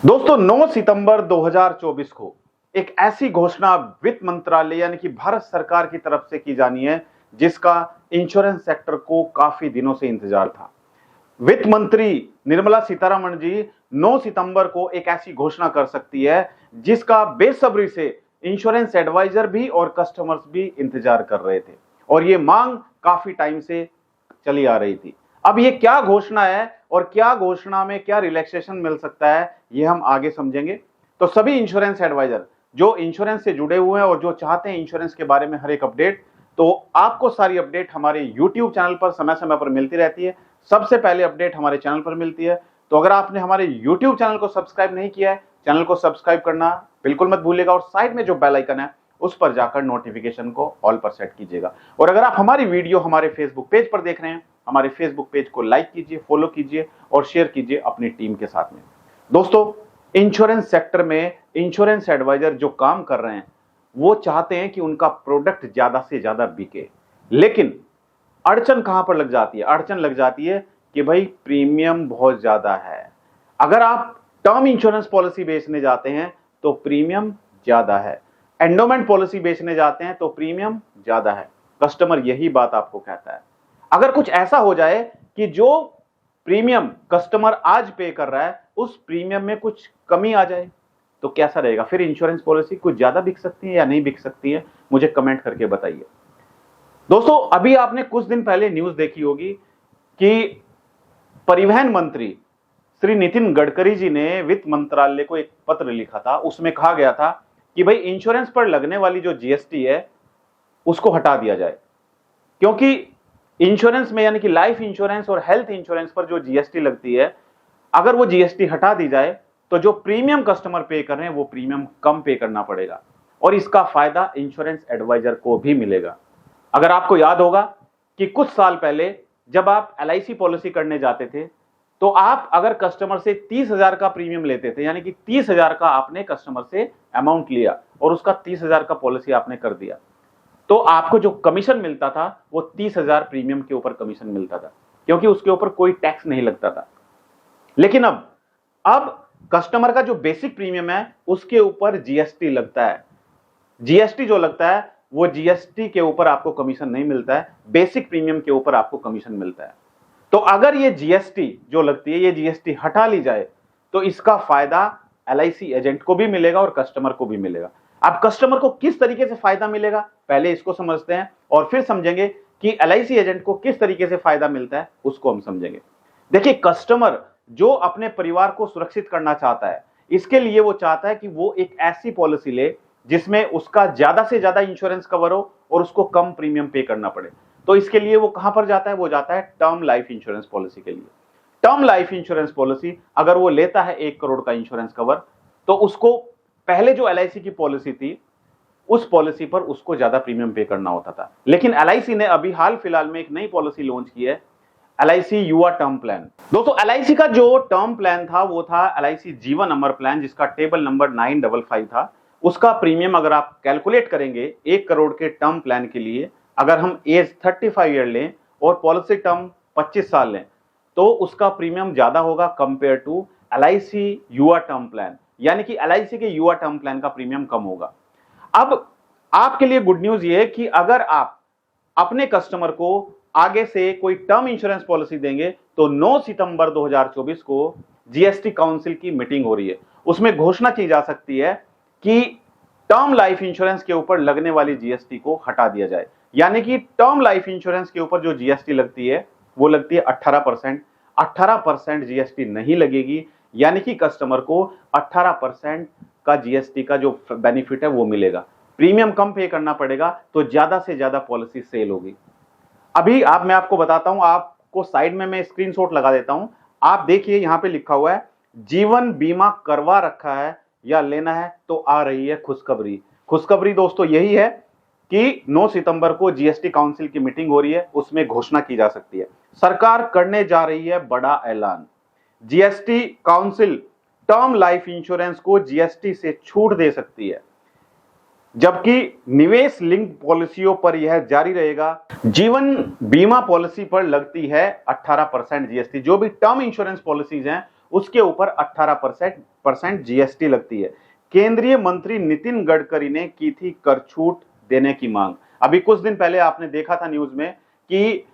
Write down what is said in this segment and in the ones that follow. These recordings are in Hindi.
दोस्तों 9 सितंबर 2024 को एक ऐसी घोषणा वित्त मंत्रालय यानी कि भारत सरकार की तरफ से की जानी है जिसका इंश्योरेंस सेक्टर को काफी दिनों से इंतजार था। वित्त मंत्री निर्मला सीतारमण जी 9 सितंबर को एक ऐसी घोषणा कर सकती है जिसका बेसब्री से इंश्योरेंस एडवाइजर भी और कस्टमर्स भी इंतजार कर रहे थे और ये मांग काफी टाइम से चली आ रही थी। अब ये क्या घोषणा है और क्या घोषणा में क्या रिलैक्सेशन मिल सकता है ये हम आगे समझेंगे। तो सभी इंश्योरेंस एडवाइजर जो इंश्योरेंस से जुड़े हुए हैं और जो चाहते हैं इंश्योरेंस के बारे में हर एक अपडेट, तो आपको सारी अपडेट हमारे YouTube चैनल पर समय समय पर मिलती रहती है। सबसे पहले अपडेट हमारे चैनल पर मिलती है। तो अगर आपने हमारे YouTube चैनल को सब्सक्राइब नहीं किया है, चैनल को सब्सक्राइब करना बिल्कुल मत भूलिएगा और साइड में जो बेल आइकन है उस पर जाकर नोटिफिकेशन को ऑल पर सेट कीजिएगा। और अगर आप हमारी वीडियो हमारे फेसबुक पेज पर देख रहे हैं, हमारे फेसबुक पेज को लाइक कीजिए, फॉलो कीजिए और शेयर कीजिए अपनी टीम के साथ में। दोस्तों, इंश्योरेंस सेक्टर में इंश्योरेंस एडवाइजर जो काम कर रहे हैं वो चाहते हैं कि उनका प्रोडक्ट ज्यादा से ज्यादा बिके, लेकिन अड़चन कहां पर लग जाती है? अड़चन लग जाती है कि भाई प्रीमियम बहुत ज्यादा है। अगर आप टर्म इंश्योरेंस पॉलिसी बेचने जाते हैं तो प्रीमियम ज्यादा है, एंडोमेंट पॉलिसी बेचने जाते हैं तो प्रीमियम ज्यादा है। कस्टमर यही बात आपको कहता है। अगर कुछ ऐसा हो जाए कि जो प्रीमियम कस्टमर आज पे कर रहा है उस प्रीमियम में कुछ कमी आ जाए तो कैसा रहेगा? फिर इंश्योरेंस पॉलिसी कुछ ज्यादा बिक सकती है या नहीं बिक सकती है? मुझे कमेंट करके बताइए। दोस्तों, अभी आपने कुछ दिन पहले न्यूज देखी होगी कि परिवहन मंत्री श्री नितिन गडकरी जी ने वित्त मंत्रालय को एक पत्र लिखा था। उसमें कहा गया था कि भाई इंश्योरेंस पर लगने वाली जो जीएसटी है उसको हटा दिया जाए, क्योंकि इंश्योरेंस में यानी कि लाइफ इंश्योरेंस और हेल्थ इंश्योरेंस पर जो जीएसटी लगती है, अगर वो जीएसटी हटा दी जाए तो जो प्रीमियम कस्टमर पे कर रहे हैं वो प्रीमियम कम पे करना पड़ेगा और इसका फायदा इंश्योरेंस एडवाइजर को भी मिलेगा। अगर आपको याद होगा कि कुछ साल पहले जब आप एलआईसी पॉलिसी करने जाते थे तो आप अगर कस्टमर से 30,000 का प्रीमियम लेते थे, यानी कि 30,000 का आपने कस्टमर से अमाउंट लिया और उसका 30,000 का पॉलिसी आपने कर दिया, तो आपको जो कमीशन मिलता था वो 30,000 प्रीमियम के ऊपर कमीशन मिलता था, क्योंकि उसके ऊपर कोई टैक्स नहीं लगता था। लेकिन अब कस्टमर का जो बेसिक प्रीमियम है उसके ऊपर जीएसटी लगता है। जीएसटी जो लगता है वो जीएसटी के ऊपर आपको कमीशन नहीं मिलता है, बेसिक प्रीमियम के ऊपर आपको कमीशन मिलता है। तो अगर ये जीएसटी जो लगती है, ये जीएसटी हटा ली जाए तो इसका फायदा एलआईसी एजेंट को भी मिलेगा और कस्टमर को भी मिलेगा। अब कस्टमर को किस तरीके से फायदा मिलेगा पहले इसको समझते हैं और फिर समझेंगे कि एलआईसी एजेंट को किस तरीके से फायदा मिलता है, उसको हम समझेंगे। देखिए, कस्टमर जो अपने परिवार को सुरक्षित करना चाहता है, इसके लिए वो चाहता है कि वो एक ऐसी पॉलिसी ले जिसमें उसका ज्यादा से ज्यादा इंश्योरेंस कवर हो और उसको कम प्रीमियम पे करना पड़े। तो इसके लिए वो कहां पर जाता है? वो जाता है टर्म लाइफ इंश्योरेंस पॉलिसी के लिए। टर्म लाइफ इंश्योरेंस पॉलिसी अगर वो लेता है 1 करोड़ का इंश्योरेंस कवर, तो उसको पहले जो एलआईसी की पॉलिसी थी उस पॉलिसी पर उसको ज्यादा प्रीमियम पे करना होता था। लेकिन एलआईसी ने अभी हाल फिलहाल में एक नई पॉलिसी लॉन्च की है, एलआईसी युवा टर्म प्लान। दोस्तों, एलआईसी का जो टर्म प्लान था वो था एलआईसी जीवन अमर प्लान, जिसका टेबल नंबर 955 था। उसका प्रीमियम अगर आप कैलकुलेट करेंगे 1 करोड़ के टर्म प्लान के लिए, अगर हम एज 35 ईयर लें और पॉलिसी टर्म 25 साल लें, तो उसका प्रीमियम ज्यादा होगा कंपेयर टू एलआईसी युवा टर्म प्लान, यानी कि एलआईसी के युवा टर्म प्लान का प्रीमियम कम होगा। अब आपके लिए गुड न्यूज ये है कि अगर आप अपने कस्टमर को आगे से कोई टर्म इंश्योरेंस पॉलिसी देंगे तो 9 सितंबर 2024 को जीएसटी काउंसिल की मीटिंग हो रही है। उसमें घोषणा की जा सकती है कि टर्म लाइफ इंश्योरेंस के ऊपर लगने वाली जीएसटी को हटा दिया जाए, यानी कि टर्म लाइफ इंश्योरेंस के ऊपर जो जीएसटी लगती है वो लगती है 18%। 18% जीएसटी नहीं लगेगी, यानी कि कस्टमर को 18% का जीएसटी का जो बेनिफिट है वो मिलेगा। प्रीमियम कम पे करना पड़ेगा तो ज्यादा से ज्यादा पॉलिसी सेल होगी। अभी मैं आपको बताता हूं, आपको साइड में मैं स्क्रीनशॉट लगा देता हूं। आप देखिए, यहां पे लिखा हुआ है जीवन बीमा करवा रखा है या लेना है तो आ रही है खुशखबरी। खुशखबरी दोस्तों यही है कि 9 सितंबर को जीएसटी काउंसिल की मीटिंग हो रही है, उसमें घोषणा की जा सकती है। सरकार करने जा रही है बड़ा ऐलान। GST council term life insurance को जीएसटी से छूट दे सकती है, जबकि निवेश लिंक पॉलिसियों पर यह जारी रहेगा। जीवन बीमा पॉलिसी पर लगती है 18% जीएसटी। जो भी टर्म इंश्योरेंस पॉलिसीज हैं उसके ऊपर 18% जीएसटी लगती है। केंद्रीय मंत्री नितिन गडकरी ने की थी कर छूट देने की मांग। अभी कुछ दिन पहले आपने देखा था न्यूज में कि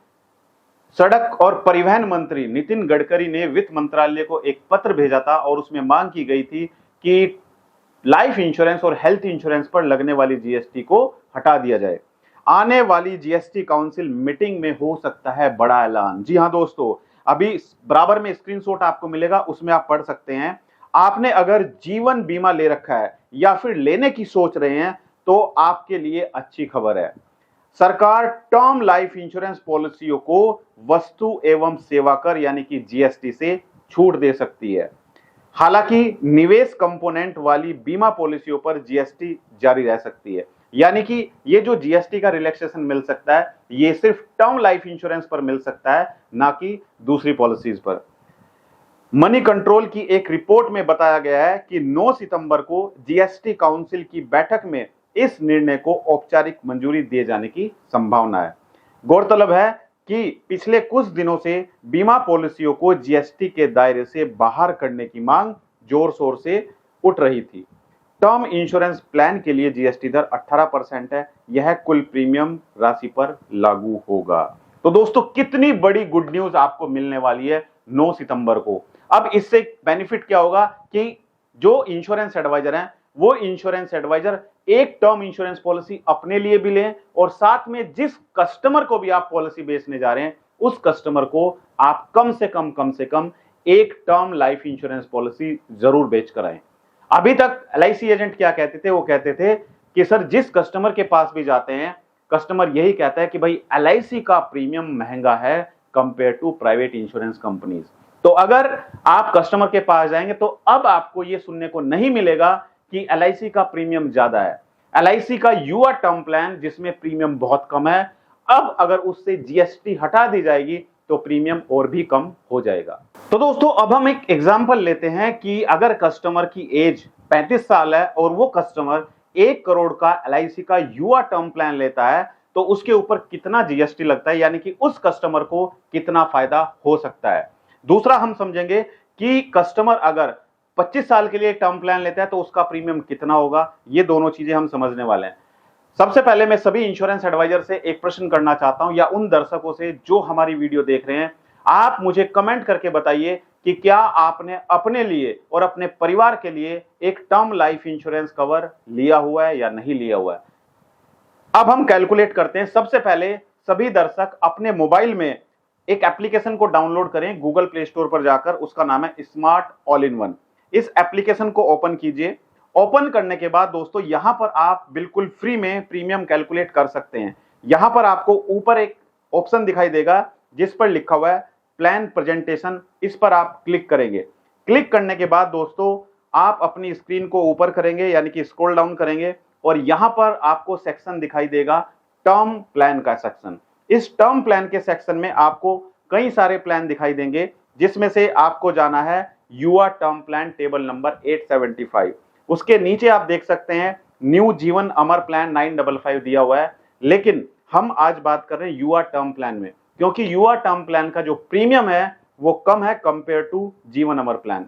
सड़क और परिवहन मंत्री नितिन गडकरी ने वित्त मंत्रालय को एक पत्र भेजा था और उसमें मांग की गई थी कि लाइफ इंश्योरेंस और हेल्थ इंश्योरेंस पर लगने वाली जीएसटी को हटा दिया जाए। आने वाली जीएसटी काउंसिल मीटिंग में हो सकता है बड़ा ऐलान। जी हां दोस्तों, अभी बराबर में स्क्रीनशॉट आपको मिलेगा, उसमें आप पढ़ सकते हैं। आपने अगर जीवन बीमा ले रखा है या फिर लेने की सोच रहे हैं तो आपके लिए अच्छी खबर है। सरकार टर्म लाइफ इंश्योरेंस पॉलिसियों को वस्तु एवं सेवा कर यानी कि जीएसटी से छूट दे सकती है। हालांकि निवेश कंपोनेंट वाली बीमा पॉलिसियों पर जीएसटी जारी रह सकती है। यानी कि ये जो जीएसटी का रिलैक्सेशन मिल सकता है ये सिर्फ टर्म लाइफ इंश्योरेंस पर मिल सकता है, ना कि दूसरी पॉलिसीज पर। मनी कंट्रोल की एक रिपोर्ट में बताया गया है कि 9 सितंबर को जीएसटी काउंसिल की बैठक में इस निर्णय को औपचारिक मंजूरी दिए जाने की संभावना है। गौरतलब है कि पिछले कुछ दिनों से बीमा पॉलिसियों को जीएसटी के दायरे से बाहर करने की मांग जोर शोर से उठ रही थी। टर्म इंश्योरेंस प्लान के लिए जीएसटी दर 18% है। यह कुल प्रीमियम राशि पर लागू होगा। तो दोस्तों, कितनी बड़ी गुड न्यूज आपको मिलने वाली है 9 सितंबर को। अब इससे बेनिफिट क्या होगा कि जो इंश्योरेंस एडवाइजर हैं वो इंश्योरेंस एडवाइजर एक टर्म इंश्योरेंस पॉलिसी अपने लिए भी लें और साथ में जिस कस्टमर को भी आप पॉलिसी बेचने जा रहे हैं उस कस्टमर को आप कम से कम एक टर्म लाइफ इंश्योरेंस पॉलिसी जरूर बेच कर आए। अभी तक एलआईसी एजेंट क्या कहते थे, वो कहते थे कि सर जिस कस्टमर के पास भी जाते हैं कस्टमर यही कहता है कि भाई एलआईसी का प्रीमियम महंगा है compare to private insurance companies. तो अगर आप कस्टमर के पास जाएंगे तो अब आपको यह सुनने को नहीं मिलेगा कि एलआईसी का प्रीमियम ज्यादा है। एलआईसी का युवा टर्म प्लान जिसमें प्रीमियम बहुत कम है, अब अगर उससे जीएसटी हटा दी जाएगी तो प्रीमियम और भी कम हो जाएगा। तो दोस्तों, अब हम एक एग्जांपल लेते हैं कि अगर कस्टमर की एज 35 साल है और वो कस्टमर 1 करोड़ का एलआईसी का युवा टर्म प्लान लेता है तो उसके ऊपर कितना जीएसटी लगता है, यानी कि उस कस्टमर को कितना फायदा हो सकता है। दूसरा हम समझेंगे कि कस्टमर अगर 25 साल के लिए टर्म प्लान लेता है तो उसका प्रीमियम कितना होगा। ये दोनों चीजें हम समझने वाले हैं। सबसे पहले मैं सभी इंश्योरेंस एडवाइजर से एक प्रश्न करना चाहता हूं या उन दर्शकों से जो हमारी वीडियो देख रहे हैं, आप मुझे कमेंट करके बताइए कि क्या आपने अपने लिए और अपने परिवार के लिए एक टर्म लाइफ इंश्योरेंस कवर लिया हुआ है या नहीं लिया हुआ है। अब हम कैलकुलेट करते हैं। सबसे पहले सभी दर्शक अपने मोबाइल में एक एप्लीकेशन को डाउनलोड करें गूगल प्ले स्टोर पर जाकर, उसका नाम है स्मार्ट ऑल इन वन। इस एप्लीकेशन को ओपन कीजिए। ओपन करने के बाद दोस्तों यहां पर आप बिल्कुल फ्री में प्रीमियम कैलकुलेट कर सकते हैं। यहां पर आपको ऊपर एक ऑप्शन दिखाई देगा जिस पर लिखा हुआ है प्लान प्रेजेंटेशन, इस पर आप क्लिक करेंगे। क्लिक करने के बाद दोस्तों आप अपनी स्क्रीन को ऊपर करेंगे यानी कि स्क्रॉल डाउन करेंगे और यहां पर आपको सेक्शन दिखाई देगा टर्म प्लान का सेक्शन। इस टर्म प्लान के सेक्शन में आपको कई सारे प्लान दिखाई देंगे जिसमें से आपको जाना है युवा टर्म प्लान टेबल नंबर 875। उसके नीचे आप देख सकते हैं न्यू जीवन अमर प्लान 955 दिया हुआ है, लेकिन हम आज बात कर रहे हैं युवा टर्म प्लान में, क्योंकि युवा टर्म प्लान का जो प्रीमियम है वो कम है कंपेयर टू जीवन अमर प्लान।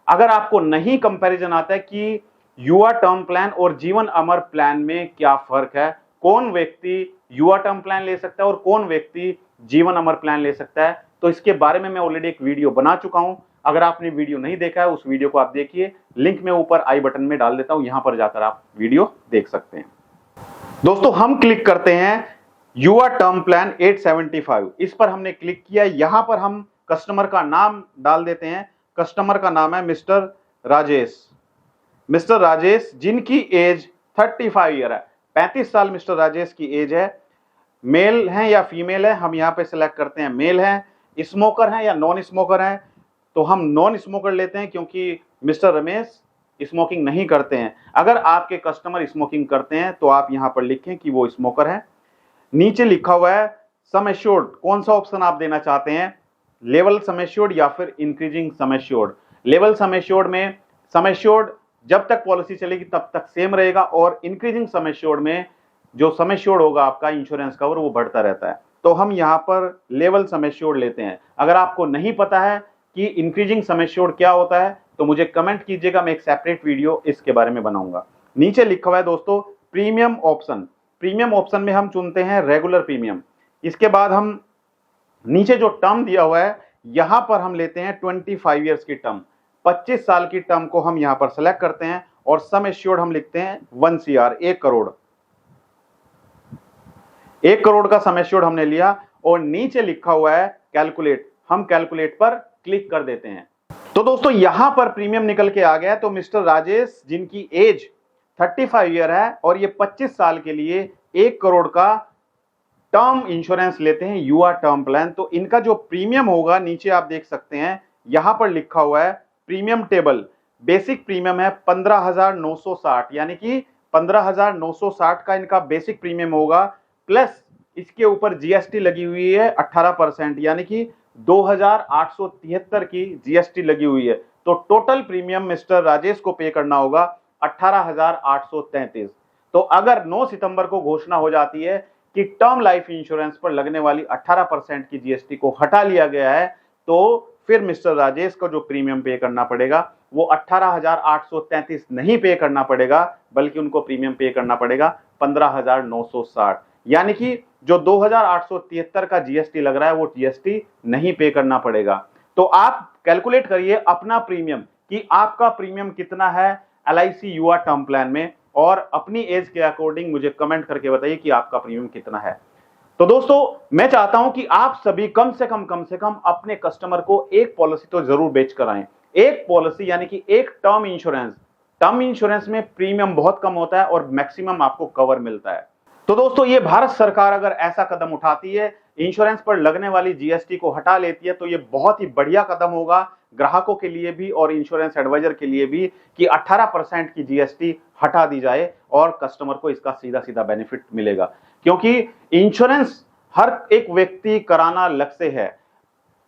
अगर आपको नहीं कंपैरिजन आता है कि युवा टर्म प्लान और जीवन अमर प्लान में क्या फर्क है, कौन व्यक्ति युवा टर्म प्लान ले सकता है और कौन व्यक्ति जीवन अमर प्लान ले सकता है, तो इसके बारे में मैं ऑलरेडी एक वीडियो बना चुका हूं। अगर आपने वीडियो नहीं देखा है उस वीडियो को आप देखिए, लिंक मैं ऊपर आई बटन में डाल देता हूं, यहां पर जाकर आप वीडियो देख सकते हैं। दोस्तों हम क्लिक करते हैं युवा टर्म प्लान 875, इस पर हमने क्लिक किया। यहां पर हम कस्टमर का नाम डाल देते हैं। कस्टमर का नाम है मिस्टर राजेश। मिस्टर राजेश जिनकी एज 35 ईयर है, 35 साल मिस्टर राजेश की एज है। मेल हैं या फीमेल है, हम यहां पे सिलेक्ट करते हैं मेल हैं। स्मोकर हैं या नॉन स्मोकर हैं, तो हम नॉन स्मोकर लेते हैं क्योंकि मिस्टर रमेश स्मोकिंग नहीं करते हैं। अगर आपके कस्टमर स्मोकिंग करते हैं तो आप यहां पर लिखें कि वो स्मोकर है। नीचे लिखा हुआ है सम एश्योर्ड, कौन सा ऑप्शन आप देना चाहते हैं, लेवल सम एश्योर्ड या फिर increasing sum assured. Level sum assured में सम एश्योर्ड जब तक पॉलिसी चलेगी तब तक सेम रहेगा और इंक्रीजिंग सम एश्योर्ड में जो सम एश्योर्ड होगा आपका इंश्योरेंस कवर वो बढ़ता रहता है। तो हम यहां पर लेवल सम एश्योर्ड लेते हैं। अगर आपको नहीं पता है कि इंक्रीजिंग सम एश्योर्ड क्या होता है, तो मुझे कमेंट कीजिएगा, मैं एक सेपरेट वीडियो इसके बारे में बनाऊंगा। नीचे लिखा हुआ है दोस्तों प्रीमियम ऑप्शन। प्रीमियम ऑप्शन में हम चुनते हैं रेगुलर प्रीमियम। इसके बाद हम नीचे जो टर्म दिया हुआ है यहां पर हम लेते हैं 25 ईयर्स की टर्म, 25 साल की टर्म को हम यहां पर सेलेक्ट करते हैं और सम एश्योर्ड हम लिखते हैं 1 CR, 1 करोड़। 1 करोड़ का सम एश्योर्ड हमने लिया और नीचे लिखा हुआ है कैलकुलेट, हम कैलकुलेट पर क्लिक कर देते हैं। तो दोस्तों यहां पर प्रीमियम निकल के आ गया। तो मिस्टर राजेश जिनकी एज 35 ईयर है और ये 25 साल के लिए 1 करोड़ का टर्म इंश्योरेंस लेते हैं युवा टर्म प्लान, तो इनका जो प्रीमियम होगा नीचे आप देख सकते हैं यहां पर लिखा हुआ है प्रीमियम टेबल। बेसिक प्रीमियम है 15,960, यानी कि 15,960 का इनका बेसिक प्रीमियम होगा, प्लस इसके ऊपर जीएसटी लगी हुई है 18%, यानी कि 2,873 की जीएसटी लगी हुई है। तो टोटल प्रीमियम मिस्टर राजेश को पे करना होगा 18,833। तो अगर 9 सितंबर को घोषणा हो जाती है कि टर्म लाइफ इंश्योरेंस पर लगने वाली 18% की जीएसटी को हटा लिया गया है, तो फिर मिस्टर राजेश को जो प्रीमियम पे करना पड़ेगा वो 18,833 नहीं पे करना पड़ेगा, बल्कि उनको प्रीमियम पे करना पड़ेगा 15,960, यानी कि जो 2,873 का जीएसटी लग रहा है वो जीएसटी नहीं पे करना पड़ेगा। तो आप कैलकुलेट करिए अपना प्रीमियम कि आपका प्रीमियम कितना है एलआईसी युवा टर्म प्लान में, और अपनी एज के अकॉर्डिंग मुझे कमेंट करके बताइए कि आपका प्रीमियम कितना है। तो दोस्तों मैं चाहता हूं कि आप सभी कम से कम अपने कस्टमर को एक पॉलिसी तो जरूर बेच कर आए। एक पॉलिसी यानी कि एक टर्म इंश्योरेंस। टर्म इंश्योरेंस में प्रीमियम बहुत कम होता है और मैक्सिमम आपको कवर मिलता है। तो दोस्तों ये भारत सरकार अगर ऐसा कदम उठाती है, इंश्योरेंस पर लगने वाली जीएसटी को हटा लेती है, तो ये बहुत ही बढ़िया कदम होगा ग्राहकों के लिए भी और इंश्योरेंस एडवाइजर के लिए भी कि 18% की जीएसटी हटा दी जाए और कस्टमर को इसका सीधा सीधा बेनिफिट मिलेगा। क्योंकि इंश्योरेंस हर एक व्यक्ति कराना लक्ष्य है।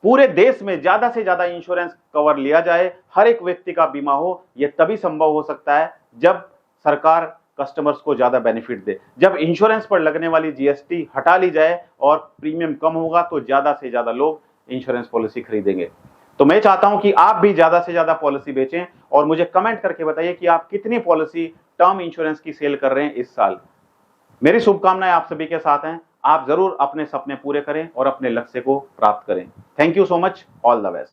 पूरे देश में ज्यादा से ज्यादा इंश्योरेंस कवर लिया जाए, हर एक व्यक्ति का बीमा हो, यह तभी संभव हो सकता है जब सरकार कस्टमर्स को ज्यादा बेनिफिट दे। जब इंश्योरेंस पर लगने वाली जीएसटी हटा ली जाए और प्रीमियम कम होगा तो ज्यादा से ज्यादा लोग इंश्योरेंस पॉलिसी खरीदेंगे। तो मैं चाहता हूं कि आप भी ज्यादा से ज्यादा पॉलिसी बेचें और मुझे कमेंट करके बताइए कि आप कितनी पॉलिसी टर्म इंश्योरेंस की सेल कर रहे हैं इस साल। मेरी शुभकामनाएं आप सभी के साथ हैं। आप जरूर अपने सपने पूरे करें और अपने लक्ष्य को प्राप्त करें। Thank you so much, all the best.